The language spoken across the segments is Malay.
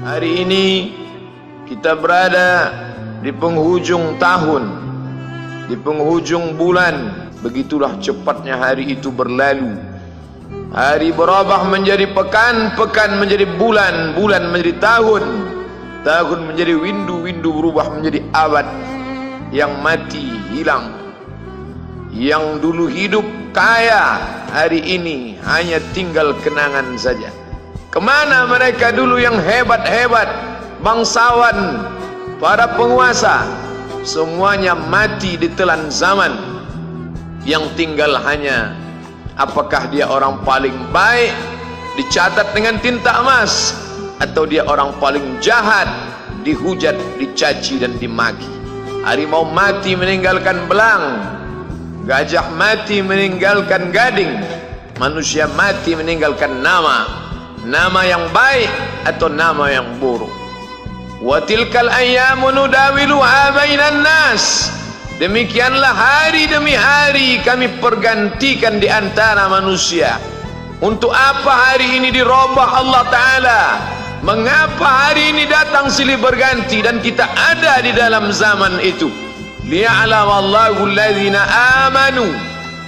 Hari ini kita berada di penghujung tahun, di penghujung bulan. Begitulah cepatnya hari itu berlalu. Hari berubah menjadi pekan, pekan menjadi bulan, bulan menjadi tahun, tahun menjadi windu, windu berubah menjadi abad. Yang mati hilang, yang dulu hidup kaya, hari ini hanya tinggal kenangan saja. Kemana mereka dulu yang hebat-hebat, bangsawan, para penguasa? Semuanya mati ditelan zaman. Yang tinggal hanya apakah dia orang paling baik, dicatat dengan tinta emas, atau dia orang paling jahat, dihujat, dicaci dan dimaki. Harimau mati meninggalkan belang, gajah mati meninggalkan gading, manusia mati meninggalkan nama. Nama yang baik atau nama yang buruk. Wa tilkal ayyamu nudawiluha bainan nas. Demikianlah hari demi hari kami pergantikan di antara manusia. Untuk apa hari ini dirubah Allah Ta'ala? Mengapa hari ini datang silih berganti dan kita ada di dalam zaman itu? Liya'lamallahu alladhina amanu.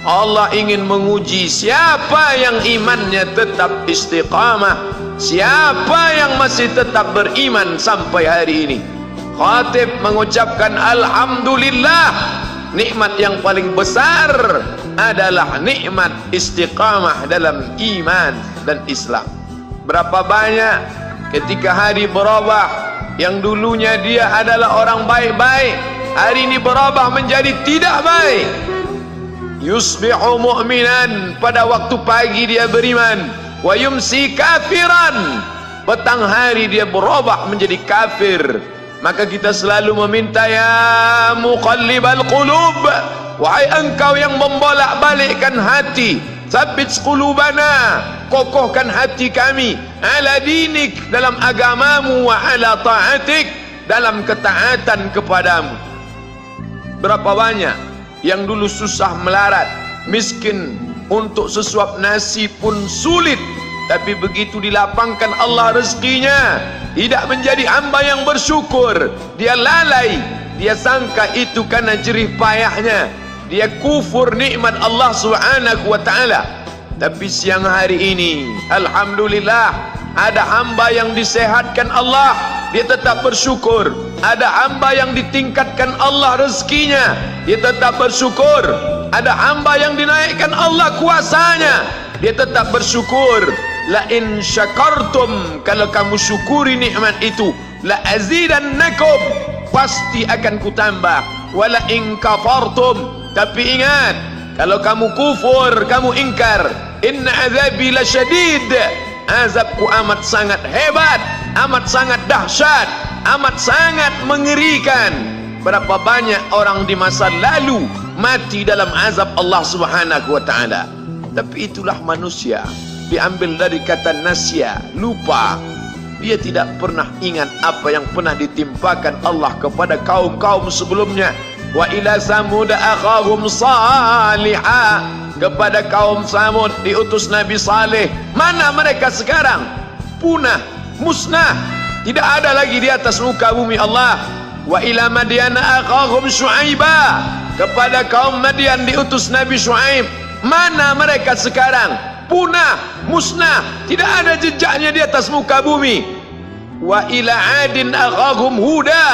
Allah ingin menguji siapa yang imannya tetap istiqamah, siapa yang masih tetap beriman sampai hari ini. Khatib mengucapkan alhamdulillah, nikmat yang paling besar adalah nikmat istiqamah dalam iman dan Islam. Berapa banyak ketika hari berubah, yang dulunya dia adalah orang baik-baik, hari ini berubah menjadi tidak baik. Yusbihu mu'minan, pada waktu pagi dia beriman, wa yumsi kafiran, petang hari dia berubah menjadi kafir. Maka kita selalu meminta, ya muqallibal qulub, wahai engkau yang membolak-balikkan hati, tsabbit qulubana, kokohkan hati kami, ala dinik, dalam agamamu, wa ala ta'atik, dalam ketaatan kepadamu. Berapa banyak yang dulu susah melarat, miskin, untuk sesuap nasi pun sulit, tapi begitu dilapangkan Allah rezekinya, tidak menjadi hamba yang bersyukur. Dia lalai, dia sangka itu karena jerih payahnya, dia kufur nikmat Allah Subhanahu wa ta'ala. Tapi siang hari ini alhamdulillah, ada hamba yang disehatkan Allah, dia tetap bersyukur. Ada hamba yang ditingkatkan Allah rezekinya, dia tetap bersyukur. Ada hamba yang dinaikkan Allah kuasanya, dia tetap bersyukur. La in syakartum, kalau kamu syukuri nikmat itu, la azidannakum, pasti akan kutambah. Wala in kafartum, tapi ingat, kalau kamu kufur, kamu ingkar, inna azabi lasyadid, azabku amat sangat hebat, amat sangat dahsyat, amat sangat mengerikan. Berapa banyak orang di masa lalu mati dalam azab Allah Subhanahu wa ta'ala. Tapi itulah manusia, diambil dari kata nasya, lupa. Dia tidak pernah ingat apa yang pernah ditimpakan Allah kepada kaum-kaum sebelumnya. Wa ila samud akhahum salihah, kepada kaum Samud diutus Nabi Saleh. Mana mereka sekarang? Punah, musnah, tidak ada lagi di atas muka bumi Allah. Wa ila madyana akhahum syuaiba, kepada kaum Madian diutus Nabi Syuaib. Mana mereka sekarang? Punah, musnah, tidak ada jejaknya di atas muka bumi. Wa ila adin akhahum huda,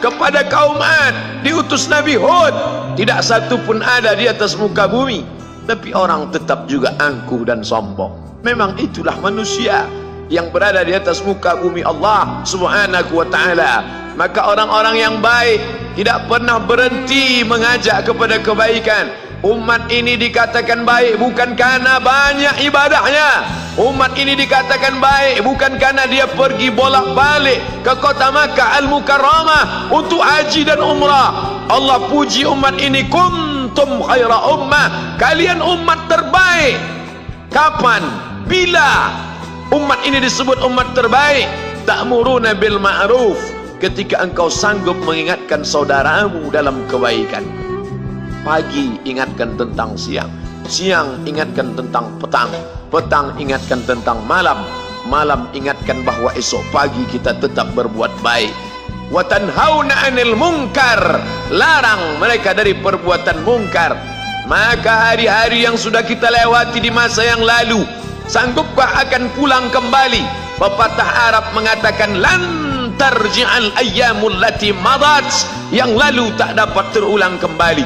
kepada kaum Ad diutus Nabi Hud. Tidak satu pun ada di atas muka bumi. Tapi orang tetap juga angkuh dan sombong. Memang itulah manusia yang berada di atas muka bumi Allah Subhanahu wa ta'ala. Maka orang-orang yang baik tidak pernah berhenti mengajak kepada kebaikan. Umat ini dikatakan baik bukan karena banyak ibadahnya. Umat ini dikatakan baik bukan karena dia pergi bolak-balik ke kota Makkah Al-Mukarramah untuk haji dan umrah. Allah puji umat ini, kuntum khaira ummah, kalian umat terbaik. Kapan? Bila umat ini disebut umat terbaik? Ta'muruna bil ma'ruf, ketika engkau sanggup mengingatkan saudaramu dalam kebaikan. Pagi ingatkan tentang siang, siang ingatkan tentang petang, petang ingatkan tentang malam, malam ingatkan bahwa esok pagi kita tetap berbuat baik. Wa tanhauna 'anil munkar, larang mereka dari perbuatan mungkar. Maka hari-hari yang sudah kita lewati di masa yang lalu, sanggupkah akan pulang kembali? Pepatah Arab mengatakan lan tarji'al ayyamul lati madat, yang lalu tak dapat terulang kembali.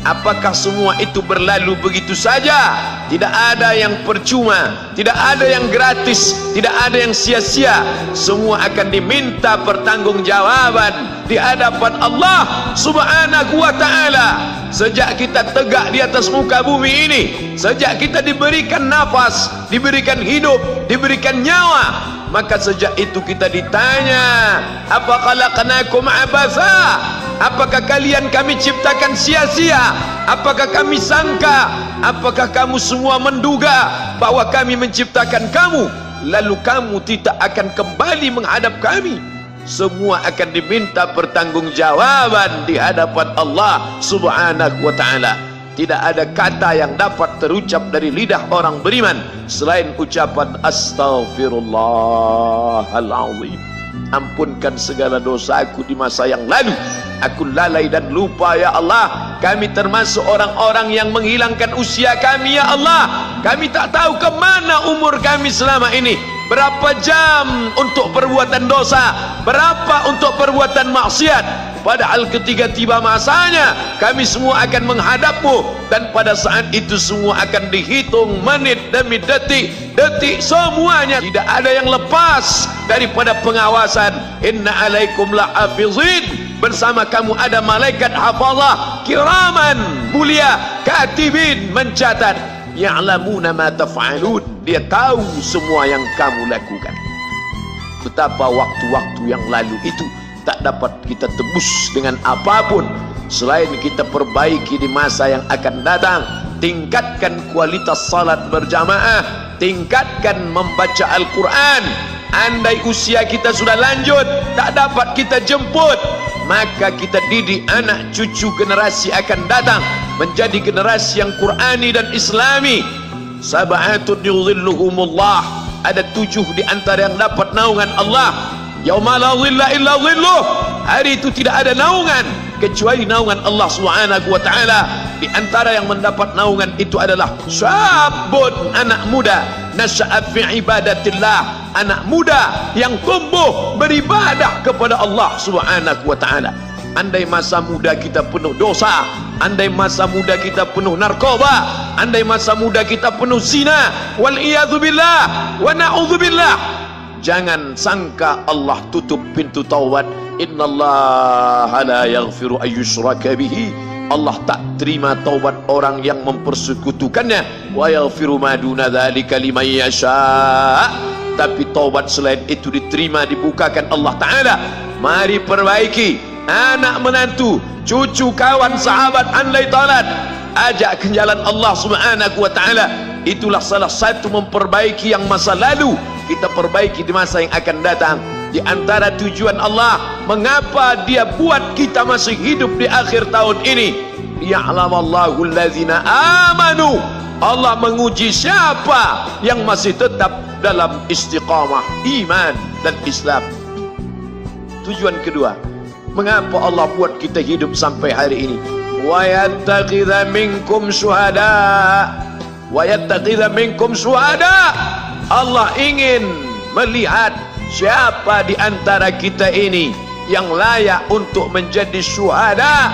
Apakah semua itu berlalu begitu saja? Tidak ada yang percuma, tidak ada yang gratis, tidak ada yang sia-sia. Semua akan diminta pertanggungjawaban di hadapan Allah Subhanahu wa ta'ala. Sejak kita tegak di atas muka bumi ini, sejak kita diberikan nafas, diberikan hidup, diberikan nyawa, maka sejak itu kita ditanya, apa khalaqnakum abatha? Apakah kalian kami ciptakan sia-sia? Apakah kami sangka? Apakah kamu semua menduga bahwa kami menciptakan kamu lalu kamu tidak akan kembali menghadap kami? Semua akan diminta pertanggungjawaban di hadapan Allah Subhanahu wa ta'ala. Tidak ada kata yang dapat terucap dari lidah orang beriman selain ucapan astaghfirullahalazim. Ampunkan segala dosaku di masa yang lalu. Aku lalai dan lupa ya Allah. Kami termasuk orang-orang yang menghilangkan usia kami ya Allah. Kami tak tahu ke mana umur kami selama ini. Berapa jam untuk perbuatan dosa, berapa untuk perbuatan maksiat. Padahal ketika tiba masanya, kami semua akan menghadapmu, dan pada saat itu semua akan dihitung menit demi detik, detik semuanya. Tidak ada yang lepas daripada pengawasan. Inna alaikum lahafizin, bersama kamu ada malaikat hafazah kiraman mulia, katibin mencatat, ya'lamuna ma taf'alun, dia tahu semua yang kamu lakukan. Betapa waktu-waktu yang lalu itu tak dapat kita tebus dengan apapun selain kita perbaiki di masa yang akan datang. Tingkatkan kualitas salat berjamaah, tingkatkan membaca Al-Quran. Andai usia kita sudah lanjut, tak dapat kita jemput, maka kita didik anak cucu generasi akan datang menjadi generasi yang Qurani dan Islami. Sab'atun yudhilluhumullah, ada 7 di antara yang dapat naungan Allah. Yauma la dhilla illa dhilluh, hari itu tidak ada naungan kecuali naungan Allah Subhanahu wa ta'ala. Di antara yang mendapat naungan itu adalah syabun, anak muda, nasya'a fi ibadatillah, anak muda yang tumbuh beribadah kepada Allah Subhanahu wa ta'ala. Andai masa muda kita penuh dosa, andai masa muda kita penuh narkoba, andai masa muda kita penuh zina, wal iyadzubillah wa na'udzubillah, jangan sangka Allah tutup pintu taubat. Innallaha la yaghfiru ayyushraka bihi, Allah tak terima taubat orang yang mempersekutukannya. Wa yaghfiru ma duna dzalika liman yasha, tapi taubat selain itu diterima, dibukakan Allah Ta'ala. Mari perbaiki anak menantu, cucu, kawan, sahabat, andai talat, ajak ke jalan Allah Subhanahu wa ta'ala. Itulah salah satu memperbaiki yang masa lalu, kita perbaiki di masa yang akan datang. Di antara tujuan Allah mengapa dia buat kita masih hidup di akhir tahun ini, ya'lamallahu allazina amanu, Allah menguji siapa yang masih tetap dalam istiqamah iman dan Islam. Tujuan kedua, mengapa Allah buat kita hidup sampai hari ini? Wa yattakhidha minkum syuhada, wa yattakhidha minkum syuhada, Allah ingin melihat siapa di antara kita ini yang layak untuk menjadi syuhada.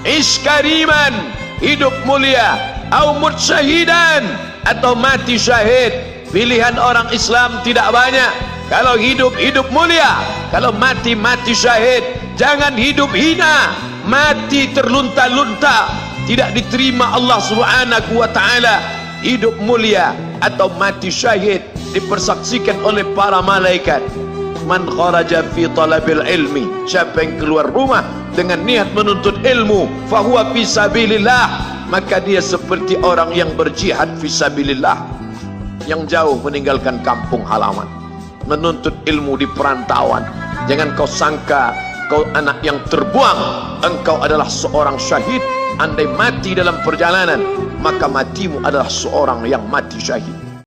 Iskariman, hidup mulia, au mut syahidan, atau mati syahid. Pilihan orang Islam tidak banyak. Kalau hidup, hidup mulia. Kalau mati, mati syahid. Jangan hidup hina, mati terlunta-lunta, tidak diterima Allah Subhanahu wa ta'ala. Hidup mulia atau mati syahid dipersaksikan oleh para malaikat. Man kharaja fi talabil ilmi, siapa yang keluar rumah dengan niat menuntut ilmu, fahuwa fi sabilillah, maka dia seperti orang yang berjihad fi sabilillah, yang jauh meninggalkan kampung halaman, menuntut ilmu di perantauan. Jangan kau sangka kau anak yang terbuang, engkau adalah seorang syahid. Andai mati dalam perjalanan, maka matimu adalah seorang yang mati syahid.